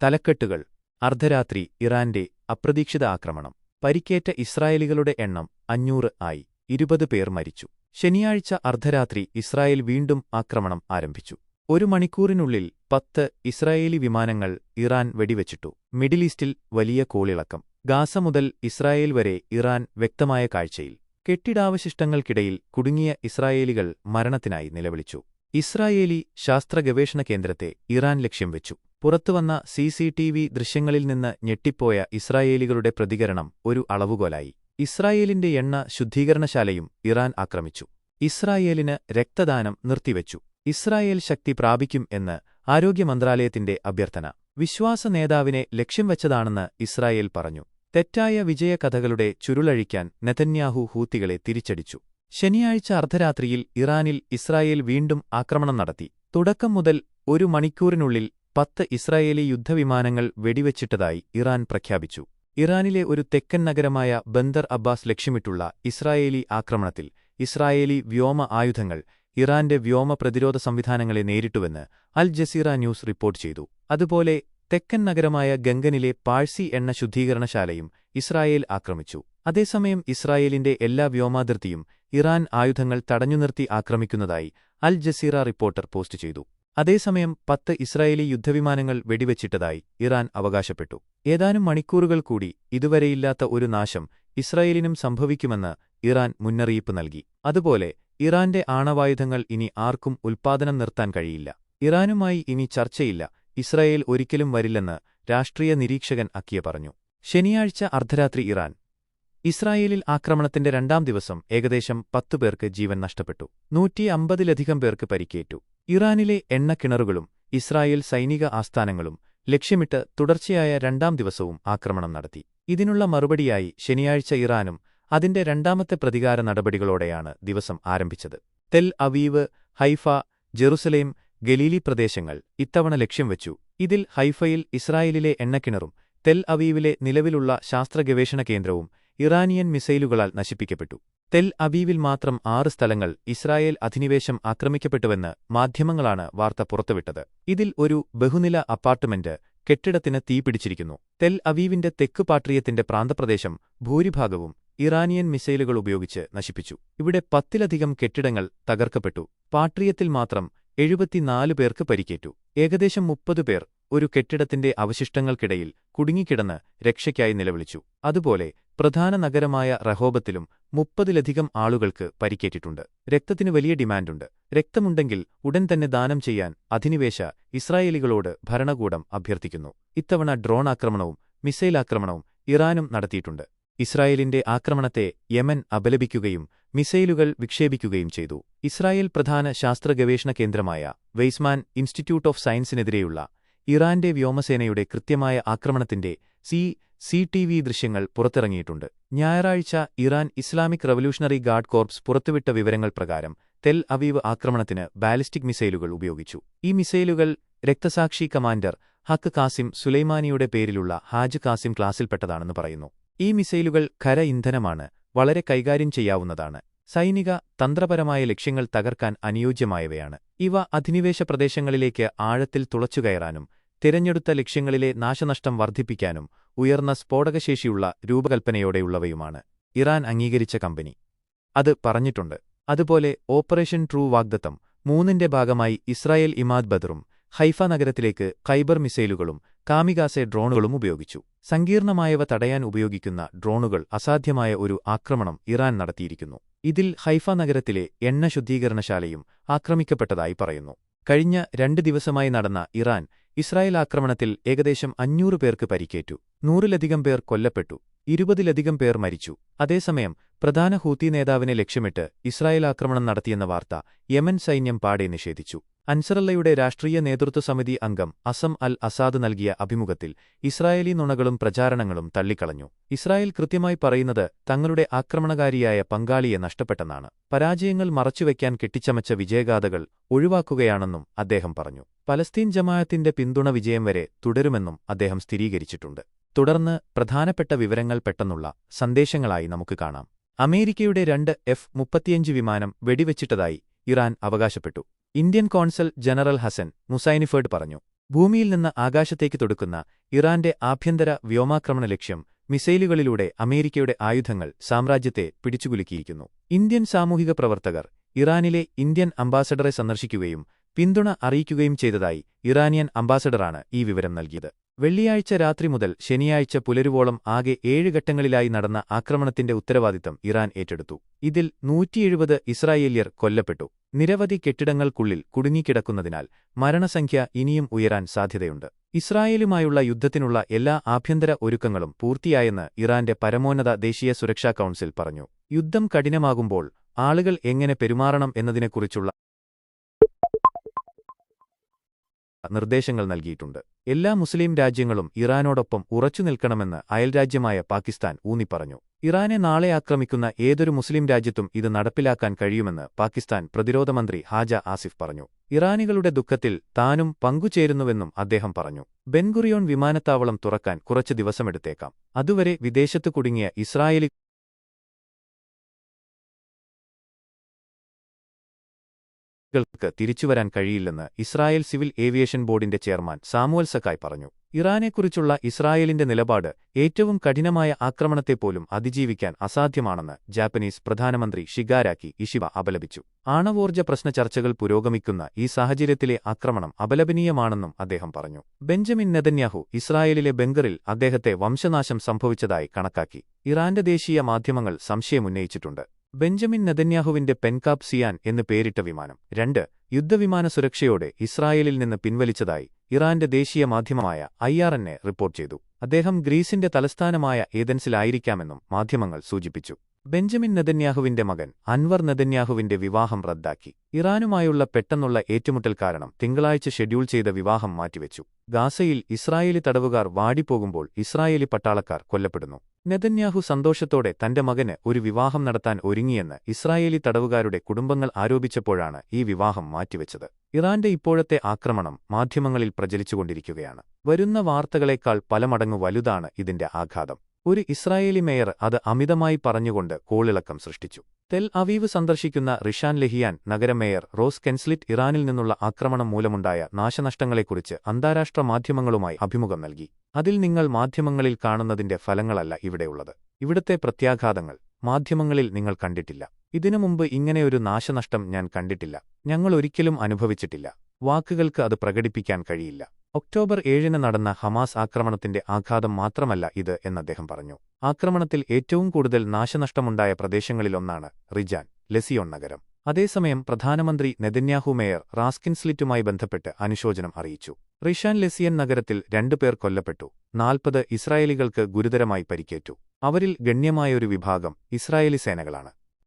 തലക്കെട്ടുകൾ. അർദ്ധരാത്രി ഇറാന്റെ അപ്രതീക്ഷിത ആക്രമണം. പരിക്കേറ്റ ഇസ്രായേലികളുടെ എണ്ണം 500 ആയി. 20 പേർ മരിച്ചു. ശനിയാഴ്ച അർദ്ധരാത്രി ഇസ്രായേൽ വീണ്ടും ആക്രമണം ആരംഭിച്ചു. ഒരു മണിക്കൂറിനുള്ളിൽ 10 ഇസ്രായേലി വിമാനങ്ങൾ ഇറാൻ വെടിവച്ചിട്ടു. മിഡിൽ ഈസ്റ്റിൽ വലിയ കോളിളക്കം. ഗാസ മുതൽ ഇസ്രായേൽ വരെ ഇറാൻ വ്യക്തമായ കാഴ്ചയിൽ. കെട്ടിടാവശിഷ്ടങ്ങൾക്കിടയിൽ കുടുങ്ങിയ ഇസ്രായേലികൾ മരണത്തിനായി നിലവിളിച്ചു. ഇസ്രായേലി ശാസ്ത്ര ഗവേഷണ കേന്ദ്രത്തെ ഇറാൻ ലക്ഷ്യം വെച്ചു. പുറത്തുവന്ന CCTV ദൃശ്യങ്ങളിൽ നിന്ന് ഞെട്ടിപ്പോയ ഇസ്രായേലികളുടെ പ്രതികരണം ഒരു അളവുകോലായി. ഇസ്രായേലിന്റെ എണ്ണ ശുദ്ധീകരണശാലയും ഇറാൻ ആക്രമിച്ചു. ഇസ്രായേലിന് രക്തദാനം നിർത്തിവെച്ചു. ഇസ്രായേൽ ശക്തി പ്രാപിക്കും എന്ന് ആരോഗ്യമന്ത്രാലയത്തിന്റെ അഭ്യർത്ഥന. വിശ്വാസ നേതാവിനെ ലക്ഷ്യം വെച്ചതാണെന്ന് ഇസ്രായേൽ പറഞ്ഞു. തെറ്റായ വിജയകഥകളുടെ ചുരുളഴിക്കാൻ നെതന്യാഹു ഹൂത്തികളെ തിരിച്ചടിച്ചു. ശനിയാഴ്ച അർദ്ധരാത്രിയിൽ ഇറാനിൽ ഇസ്രായേൽ വീണ്ടും ആക്രമണം നടത്തി. തുടക്കം മുതൽ ഒരു മണിക്കൂറിനുള്ളിൽ 10 ഇസ്രായേലി യുദ്ധവിമാനങ്ങൾ വെടിവച്ചിട്ടതായി ഇറാൻ പ്രഖ്യാപിച്ചു. ഇറാനിലെ ഒരു തെക്കൻ നഗരമായ ബന്ദർ അബ്ബാസ് ലക്ഷ്യമിട്ടുള്ള ഇസ്രായേലി ആക്രമണത്തിൽ ഇസ്രായേലി വ്യോമ ആയുധങ്ങൾ ഇറാന്റെ വ്യോമ പ്രതിരോധ സംവിധാനങ്ങളെ നേരിട്ടുവെന്ന് അൽ ജസീറ ന്യൂസ് റിപ്പോർട്ട് ചെയ്തു. അതുപോലെ തെക്കൻ നഗരമായ ഗംഗനിലെ പാഴ്സി എണ്ണ ശുദ്ധീകരണശാലയും ഇസ്രായേൽ ആക്രമിച്ചു. അതേസമയം ഇസ്രായേലിന്റെ എല്ലാ വ്യോമാതിർത്തിയും ഇറാൻ ആയുധങ്ങൾ തടഞ്ഞുനിർത്തി ആക്രമിക്കുന്നതായി അൽ ജസീറ റിപ്പോർട്ടർ പോസ്റ്റ് ചെയ്തു. അതേസമയം 10 ഇസ്രായേലി യുദ്ധവിമാനങ്ങൾ വെടിവച്ചിട്ടതായി ഇറാൻ അവകാശപ്പെട്ടു. ഏതാനും മണിക്കൂറുകൾ കൂടി ഇതുവരെയില്ലാത്ത ഒരു നാശം ഇസ്രായേലിനും സംഭവിക്കുമെന്ന് ഇറാൻ മുന്നറിയിപ്പ് നൽകി. അതുപോലെ ഇറാന്റെ ആണവായുധങ്ങൾ ഇനി ആർക്കും ഉൽപ്പാദനം നിർത്താൻ കഴിയില്ല. ഇറാനുമായി ഇനി ചർച്ചയില്ല. ഇസ്രായേൽ ഒരിക്കലും വരില്ലെന്ന് രാഷ്ട്രീയ നിരീക്ഷകൻ അക്കിയ പറഞ്ഞു. ശനിയാഴ്ച അർദ്ധരാത്രി ഇറാൻ ഇസ്രായേലിൽ ആക്രമണത്തിന്റെ രണ്ടാം ദിവസം ഏകദേശം 10 പേർക്ക് ജീവൻ നഷ്ടപ്പെട്ടു. 150ലധികം പേർക്ക് പരിക്കേറ്റു. ഇറാനിലെ എണ്ണക്കിണറുകളും ഇസ്രായേൽ സൈനിക ആസ്ഥാനങ്ങളും ലക്ഷ്യമിട്ട് തുടർച്ചയായ രണ്ടാം ദിവസവും ആക്രമണം നടത്തി. ഇതിനുള്ള മറുപടിയായി ശനിയാഴ്ച ഇറാനും അതിന്റെ രണ്ടാമത്തെ പ്രതികാര നടപടികളോടെയാണ് ദിവസം ആരംഭിച്ചത്. Tel Aviv, Haifa, Jerusalem, Galilee പ്രദേശങ്ങൾ ഇത്തവണ ലക്ഷ്യം വെച്ചു. ഇതിൽ ഹൈഫയിൽ ഇസ്രായേലിലെ എണ്ണക്കിണറും തെൽ അവീവിലെ നിലവിലുള്ള ശാസ്ത്രഗവേഷണ കേന്ദ്രവും ഇറാനിയൻ മിസൈലുകളാൽ നശിപ്പിക്കപ്പെട്ടു. തെൽ അവീവിൽ മാത്രം 6 സ്ഥലങ്ങൾ ഇസ്രായേൽ അധിനിവേശം ആക്രമിക്കപ്പെട്ടുവെന്ന് മാധ്യമങ്ങളാണ് വാർത്ത പുറത്തുവിട്ടത്. ഇതിൽ ഒരു ബഹുനില അപ്പാർട്ട്മെന്റ് കെട്ടിടത്തിന് തീപിടിച്ചിരിക്കുന്നു. തെൽ അവീവിന്റെ തെക്ക് പാട്രിയത്തിന്റെ പ്രാന്തപ്രദേശം ഭൂരിഭാഗവും ഇറാനിയൻ മിസൈലുകൾ ഉപയോഗിച്ച് നശിപ്പിച്ചു. ഇവിടെ 10ലധികം കെട്ടിടങ്ങൾ തകർക്കപ്പെട്ടു. പാട്രിയത്തിൽ മാത്രം 74 പേർക്ക് പരിക്കേറ്റു. ഏകദേശം 30 പേർ ഒരു കെട്ടിടത്തിന്റെ അവശിഷ്ടങ്ങൾക്കിടയിൽ കുടുങ്ങിക്കിടന്ന് രക്ഷയ്ക്കായി നിലവിളിച്ചു. അതുപോലെ പ്രധാന നഗരമായ റഹോബത്തിലും 30ലധികം ആളുകൾക്ക് പരിക്കേറ്റിട്ടുണ്ട്. രക്തത്തിന് വലിയ ഡിമാൻഡുണ്ട്. രക്തമുണ്ടെങ്കിൽ ഉടൻ തന്നെ ദാനം ചെയ്യാൻ അധിനിവേശ ഇസ്രായേലികളോട് ഭരണകൂടം അഭ്യർത്ഥിക്കുന്നു. ഇത്തവണ ഡ്രോൺ ആക്രമണവും മിസൈൽ ആക്രമണവും ഇറാനും നടത്തിയിട്ടുണ്ട്. ഇസ്രായേലിന്റെ ആക്രമണത്തെ യമൻ അപലപിക്കുകയും മിസൈലുകൾ വിക്ഷേപിക്കുകയും ചെയ്തു. ഇസ്രായേൽ പ്രധാന ശാസ്ത്ര ഗവേഷണ കേന്ദ്രമായ വെയ്സ്മാൻ ഇൻസ്റ്റിറ്റ്യൂട്ട് ഓഫ് സയൻസിനെതിരെയുള്ള ഇറാന്റെ വ്യോമസേനയുടെ കൃത്യമായ ആക്രമണത്തിന്റെ CCTV ദൃശ്യങ്ങൾ പുറത്തിറങ്ങിയിട്ടുണ്ട്. ഞായറാഴ്ച Iran Islamic revolutionary guard corps പുറത്തുവിട്ട വിവരങ്ങൾ പ്രകാരം തെൽ അവീവ് ആക്രമണത്തിന് ബാലിസ്റ്റിക് മിസൈലുകൾ ഉപയോഗിച്ചു. ഈ മിസൈലുകൾ രക്തസാക്ഷി കമാൻഡർ ഹക്ക് കാസിം സുലൈമാനിയുടെ പേരിലുള്ള ഹാജ് കാസിം ക്ലാസിൽപ്പെട്ടതാണെന്ന് പറയുന്നു. ഈ മിസൈലുകൾ ഖര ഇന്ധനമാണ്, വളരെ കൈകാര്യം ചെയ്യാവുന്നതാണ്. സൈനിക തന്ത്രപരമായ ലക്ഷ്യങ്ങൾ തകർക്കാൻ അനുയോജ്യമായവയാണ്. ഇവ അധിനിവേശ പ്രദേശങ്ങളിലേക്ക് ആഴത്തിൽ തുളച്ചുകയറാനും തിരഞ്ഞെടുത്ത ലക്ഷ്യങ്ങളിലെ നാശനഷ്ടം വർദ്ധിപ്പിക്കാനും ഉയർന്ന സ്ഫോടകശേഷിയുള്ള രൂപകൽപ്പനയോടെയുള്ളവയുമാണ്. ഇറാൻ അംഗീകരിച്ച കമ്പനി അത് പറഞ്ഞിട്ടുണ്ട്. അതുപോലെ ഓപ്പറേഷൻ ട്രൂ വാഗ്ദത്തം 3ന്റെ ഭാഗമായി ഇസ്രായേൽ ഇമാദ് ബദറും ഹൈഫ നഗരത്തിലേക്ക് ഖൈബർ മിസൈലുകളും കാമികാസെ ഡ്രോണുകളും ഉപയോഗിച്ചു. സങ്കീർണമായവ തടയാൻ ഉപയോഗിക്കുന്ന ഡ്രോണുകൾ അസാധ്യമായ ഒരു ആക്രമണം ഇറാൻ നടത്തിയിരിക്കുന്നു. ഇതിൽ ഹൈഫ നഗരത്തിലെ എണ്ണ ശുദ്ധീകരണശാലയും ആക്രമിക്കപ്പെട്ടതായി പറയുന്നു. കഴിഞ്ഞ 2 ദിവസമായി നടന്ന ഇറാൻ ഇസ്രായേൽ ആക്രമണത്തിൽ ഏകദേശം 500 പേർക്ക് പരിക്കേറ്റു. 100ലധികം പേർ കൊല്ലപ്പെട്ടു. 20ലധികം പേർ മരിച്ചു. അതേസമയം പ്രധാന ഹൂത്തി നേതാവിനെ ലക്ഷ്യമിട്ട് ഇസ്രായേൽ ആക്രമണം നടത്തിയെന്ന വാർത്ത യമൻ സൈന്യം പാടെ നിഷേധിച്ചു. അൻസറല്ലയുടെ രാഷ്ട്രീയ നേതൃത്വ സമിതി അംഗം അസം അൽ അസാദ് നൽകിയ അഭിമുഖത്തിൽ ഇസ്രായേലി നുണകളും പ്രചാരണങ്ങളും തള്ളിക്കളഞ്ഞു. ഇസ്രായേൽ കൃത്യമായി പറയുന്നത് തങ്ങളുടെ ആക്രമണകാരിയായ പങ്കാളിയെ നഷ്ടപ്പെട്ടെന്നാണ്. പരാജയങ്ങൾ മറച്ചുവെക്കാൻ കെട്ടിച്ചമച്ച വിജയഗാഥകൾ ഒഴിവാക്കുകയാണെന്നും അദ്ദേഹം പറഞ്ഞു. പലസ്തീൻ ജമാഅത്തിന്റെ പിന്തുണ വിജയം വരെ തുടരുമെന്നും അദ്ദേഹം സ്ഥിരീകരിച്ചിട്ടുണ്ട്. തുടർന്ന് പ്രധാനപ്പെട്ട വിവരങ്ങൾ പെട്ടെന്നുള്ള സന്ദേശങ്ങളായി നമുക്ക് കാണാം. അമേരിക്കയുടെ 2 F-35 വിമാനം വെടിവച്ചിട്ടതായി ഇറാൻ അവകാശപ്പെട്ടു. ഇന്ത്യൻ കോൺസൽ ജനറൽ ഹസൻ മുസൈനിഫേഡ് പറഞ്ഞു. ഭൂമിയിൽ നിന്ന് ആകാശത്തേക്ക് തൊടുക്കുന്ന ഇറാന്റെ ആഭ്യന്തര വ്യോമാക്രമണ ലക്ഷ്യം മിസൈലുകളിലൂടെ അമേരിക്കയുടെ ആയുധങ്ങൾ സാമ്രാജ്യത്തെ പിടിച്ചുകുലുക്കിയിരിക്കുന്നു. ഇന്ത്യൻ സാമൂഹിക പ്രവർത്തകർ ഇറാനിലെ ഇന്ത്യൻ അംബാസഡറെ സന്ദർശിക്കുകയും പിന്തുണ അറിയിക്കുകയും ചെയ്തതായി ഇറാനിയൻ അംബാസഡറാണ് ഈ വിവരം നൽകിയത്. വെള്ളിയാഴ്ച രാത്രി മുതൽ ശനിയാഴ്ച പുലരുവോളം ആകെ 7 ഘട്ടങ്ങളിലായി നടന്ന ആക്രമണത്തിന്റെ ഉത്തരവാദിത്തം ഇറാൻ ഏറ്റെടുത്തു. ഇതിൽ 170 ഇസ്രായേല്യർ കൊല്ലപ്പെട്ടു. നിരവധി കെട്ടിടങ്ങൾക്കുള്ളിൽ കുടുങ്ങിക്കിടക്കുന്നതിനാൽ മരണസംഖ്യ ഇനിയും ഉയരാൻ സാധ്യതയുണ്ട്. ഇസ്രായേലുമായുള്ള യുദ്ധത്തിനുള്ള എല്ലാ ആഭ്യന്തര ഒരുക്കങ്ങളും പൂർത്തിയായെന്ന് ഇറാന്റെ പരമോന്നത ദേശീയ സുരക്ഷാ കൗൺസിൽ പറഞ്ഞു. യുദ്ധം കഠിനമാകുമ്പോൾ ആളുകൾ എങ്ങനെ പെരുമാറണം എന്നതിനെക്കുറിച്ചുള്ള നിർദ്ദേശങ്ങൾ നൽകിയിട്ടുണ്ട്. എല്ലാ മുസ്ലിം രാജ്യങ്ങളും ഇറാനോടൊപ്പം ഉറച്ചുനിൽക്കണമെന്ന് അയൽരാജ്യമായ പാകിസ്ഥാൻ ഊന്നിപ്പറഞ്ഞു. ഇറാനെ നാളെ ആക്രമിക്കുന്ന ഏതൊരു മുസ്ലിം രാജ്യത്തും ഇത് നടപ്പിലാക്കാൻ കഴിയുമെന്ന് പാകിസ്ഥാൻ പ്രതിരോധമന്ത്രി ഹാജ ആസിഫ് പറഞ്ഞു. ഇറാനികളുടെ ദുഃഖത്തിൽ താനും പങ്കുചേരുന്നുവെന്നും അദ്ദേഹം പറഞ്ഞു. ബെൻഗുറിയോൺ വിമാനത്താവളം തുറക്കാൻ കുറച്ച് ദിവസമെടുത്തേക്കാം. അതുവരെ വിദേശത്ത് കുടുങ്ങിയ ഇസ്രായേലി ൾക്ക് തിരിച്ചുവരാൻ കഴിയില്ലെന്ന് ഇസ്രായേൽ സിവിൽ ഏവിയേഷൻ ബോർഡിന്റെ ചെയർമാൻ സാമുവൽ സക്കായ് പറഞ്ഞു. ഇറാനെക്കുറിച്ചുള്ള ഇസ്രായേലിന്റെ നിലപാട് ഏറ്റവും കഠിനമായ ആക്രമണത്തെപ്പോലും അതിജീവിക്കാൻ അസാധ്യമാണെന്ന് ജാപ്പനീസ് പ്രധാനമന്ത്രി ഷിഗാരാക്കി ഇഷിബ അപലപിച്ചു. ആണവോർജ്ജ പ്രശ്ന ചർച്ചകൾ പുരോഗമിക്കുന്ന ഈ സാഹചര്യത്തിലെ ആക്രമണം അപലപനീയമാണെന്നും അദ്ദേഹം പറഞ്ഞു. ബെഞ്ചമിൻ നെതന്യാഹു ഇസ്രായേലിലെ ബങ്കറിൽ അദ്ദേഹത്തെ വംശനാശം സംഭവിച്ചതായി കണക്കാക്കി ഇറാന്റെ ദേശീയ മാധ്യമങ്ങൾ സംശയമുന്നയിച്ചിട്ടുണ്ട്. ബെഞ്ചമിൻ നെതന്യാഹുവിന്റെ പെൻകാപ് സിയാൻ എന്ന് പേരിട്ട വിമാനം 2 യുദ്ധവിമാന സുരക്ഷയോടെ ഇസ്രായേലിൽ നിന്ന് പിൻവലിച്ചതായി ഇറാന്റെ ദേശീയ മാധ്യമമായ IRNA റിപ്പോർട്ട് ചെയ്തു. അദ്ദേഹം ഗ്രീസിന്റെ തലസ്ഥാനമായ ഏതൻസിലായിരിക്കാമെന്നും മാധ്യമങ്ങൾ സൂചിപ്പിച്ചു. ബെഞ്ചമിൻ നെതന്യാഹുവിന്റെ മകൻ അൻവർ നെതന്യാഹുവിന്റെ വിവാഹം റദ്ദാക്കി. ഇറാനുമായുള്ള പെട്ടെന്നുള്ള ഏറ്റുമുട്ടൽ കാരണം തിങ്കളാഴ്ച ഷെഡ്യൂൾ ചെയ്ത വിവാഹം മാറ്റിവെച്ചു. ഗാസയിൽ ഇസ്രായേലി തടവുകാർ വാടിപ്പോകുമ്പോൾ ഇസ്രായേലി പട്ടാളക്കാർ കൊല്ലപ്പെടുന്നു. നെതന്യാഹു സന്തോഷത്തോടെ തന്റെ മകന് ഒരു വിവാഹം നടത്താൻ ഒരുങ്ങിയെന്ന് ഇസ്രായേലി തടവുകാരുടെ കുടുംബങ്ങൾ ആരോപിച്ചപ്പോഴാണ് ഈ വിവാഹം മാറ്റിവെച്ചത്. ഇറാന്റെ ഇപ്പോഴത്തെ ആക്രമണം മാധ്യമങ്ങളിൽ പ്രചരിച്ചുകൊണ്ടിരിക്കുകയാണ്. വരുന്ന വാർത്തകളേക്കാൾ പല മടങ്ങ് വലുതാണ് ഇതിന്റെ ആഘാതം. ഒരു ഇസ്രായേലി മേയർ അത് അമിതമായി പറഞ്ഞുകൊണ്ട് കോളിളക്കം സൃഷ്ടിച്ചു. തെൽ അവീവ് സന്ദർശിക്കുന്ന റിഷാൻ ലെഹിയാൻ നഗര മേയർ റോസ് കെൻസ്ലിറ്റ് ഇറാനിൽ നിന്നുള്ള ആക്രമണം മൂലമുണ്ടായ നാശനഷ്ടങ്ങളെക്കുറിച്ച് അന്താരാഷ്ട്ര മാധ്യമങ്ങളുമായി അഭിമുഖം നൽകി. അതിൽ നിങ്ങൾ മാധ്യമങ്ങളിൽ കാണുന്നതിന്റെ ഫലങ്ങളല്ല ഇവിടെയുള്ളത്. ഇവിടുത്തെ പ്രത്യാഘാതങ്ങൾ മാധ്യമങ്ങളിൽ നിങ്ങൾ കണ്ടിട്ടില്ല. ഇതിനു മുമ്പ് ഇങ്ങനെയൊരു നാശനഷ്ടം ഞാൻ കണ്ടിട്ടില്ല. ഞങ്ങൾ ഒരിക്കലും അനുഭവിച്ചിട്ടില്ല. വാക്കുകൾക്ക് അത് പ്രകടിപ്പിക്കാൻ കഴിയില്ല. ഒക്ടോബർ 7 നടന്ന ഹമാസ് ആക്രമണത്തിന്റെ ആഘാതം മാത്രമല്ല ഇത് എന്നദ്ദേഹം പറഞ്ഞു. ആക്രമണത്തിൽ ഏറ്റവും കൂടുതൽ നാശനഷ്ടമുണ്ടായ പ്രദേശങ്ങളിലൊന്നാണ് റിജാൻ ലെസിയോൺ നഗരം. അതേസമയം പ്രധാനമന്ത്രി നെതന്യാഹു മേയർ റാസ്കിൻസ്ലിറ്റുമായി ബന്ധപ്പെട്ട് അനുശോചനം അറിയിച്ചു. റിഷാൻ ലെസിയൻ നഗരത്തിൽ 2 പേർ കൊല്ലപ്പെട്ടു. 40 ഇസ്രായേലികൾക്ക് ഗുരുതരമായി പരിക്കേറ്റു. അവരിൽ ഗണ്യമായൊരു വിഭാഗം ഇസ്രായേലി സേനകളാണ്.